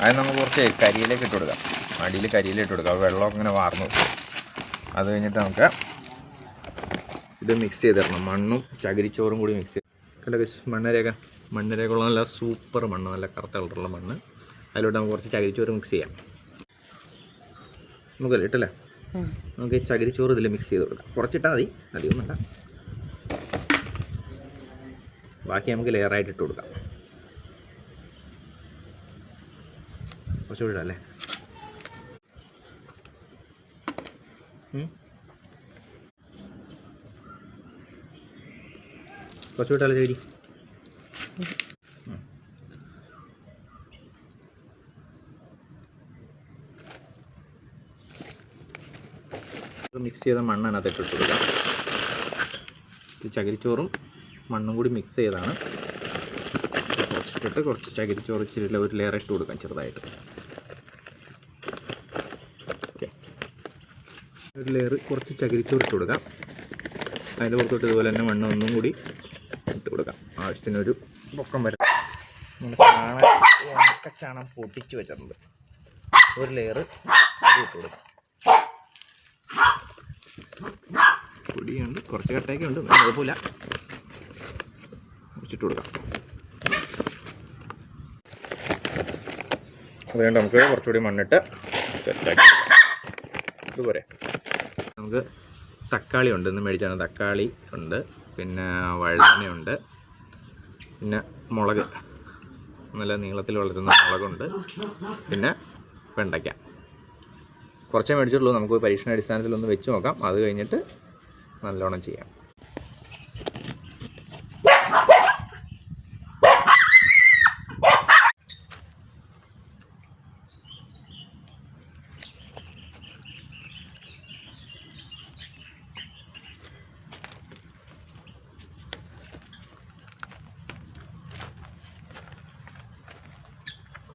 അത് നമുക്ക് കുറച്ച് കരിയിലേക്ക് ഇട്ട് കൊടുക്കാം. അടിയിൽ കരിയിലിട്ട് കൊടുക്കാം. വെള്ളം ഇങ്ങനെ വാർന്നു. അത് കഴിഞ്ഞിട്ട് നമുക്ക് ഇത് മിക്സ് ചെയ്തിടണം. മണ്ണും ചകിരിച്ചോറും കൂടി മിക്സ് ചെയ്ത് കണ്ടോ ഗൈസ്. മണ്ണരേഖയുള്ള നല്ല സൂപ്പർ മണ്ണ്, നല്ല കറുത്ത കളറുള്ള മണ്ണ്. അതിലോട്ട് നമുക്ക് കുറച്ച് ചകിരിച്ചോറ് മിക്സ് ചെയ്യാം. നമുക്കല്ലേ ഇട്ടല്ലേ, നമുക്ക് ഈ ചകിരിച്ചോറ് ഇതിൽ മിക്സ് ചെയ്ത് കൊടുക്കാം. കുറച്ചിട്ടാൽ മതി, അധികമൊന്നുമല്ല. ബാക്കി നമുക്ക് ലെയറായിട്ട് ഇട്ട് കൊടുക്കാം. കുറച്ചുകൂടി ഇടാം അല്ലേ. കുറച്ചുകൂടി ഇട്ടാലേ ചകിരി. മിക്സ് ചെയ്ത മണ്ണ് അതിനകത്ത് ഇട്ട് കൊടുക്കാം. ഈ ചകിരിച്ചോറും മണ്ണും കൂടി മിക്സ് ചെയ്താണ്. കുറച്ചിട്ടിട്ട് കുറച്ച് ചകിരിച്ചോറ് ഇച്ചിരി ഒരു ലെയർ ഇട്ട് കൊടുക്കാം ചെറുതായിട്ട്. ഓക്കെ, ഒരു ലെയർ കുറച്ച് ചകിരിച്ചോറ് ഇട്ട് കൊടുക്കാം. അതിൻ്റെ പുറത്തോട്ട് ഇതുപോലെ തന്നെ മണ്ണ് ഒന്നും കൂടി ഇട്ട് കൊടുക്കാം. ആവശ്യത്തിനൊരു പൊക്കം വരും. നമ്മൾ ഉണക്കച്ചാണം പൊട്ടിച്ച് വെച്ചിട്ടുണ്ട്. ഒരു ലെയർ അത് ഇട്ട് കൊടുക്കാം. പൊടിയുണ്ട്, കുറച്ച് കട്ടയൊക്കെ ഉണ്ട്, കുഴപ്പമില്ല. കുറച്ചിട്ട് കൊടുക്കാം. അതുകൊണ്ട് നമുക്ക് കുറച്ചുകൂടി മണ്ണിട്ട് സെറ്റാക്കി ഇതുപോലെ. നമുക്ക് തക്കാളി ഉണ്ട്, ഇന്ന് മേടിച്ചാണ്. തക്കാളി ഉണ്ട്, പിന്നെ വഴുതനയുണ്ട്, പിന്നെ മുളക്, നല്ല നീളത്തിൽ വളരുന്ന മുളകുണ്ട്, പിന്നെ വെണ്ടയ്ക്ക. കുറച്ചേ മേടിച്ചിട്ടുള്ളൂ. നമുക്ക് പരീക്ഷണാടിസ്ഥാനത്തിൽ ഒന്ന് വെച്ച് നോക്കാം. അത് കഴിഞ്ഞിട്ട് നല്ലോണം ചെയ്യാം.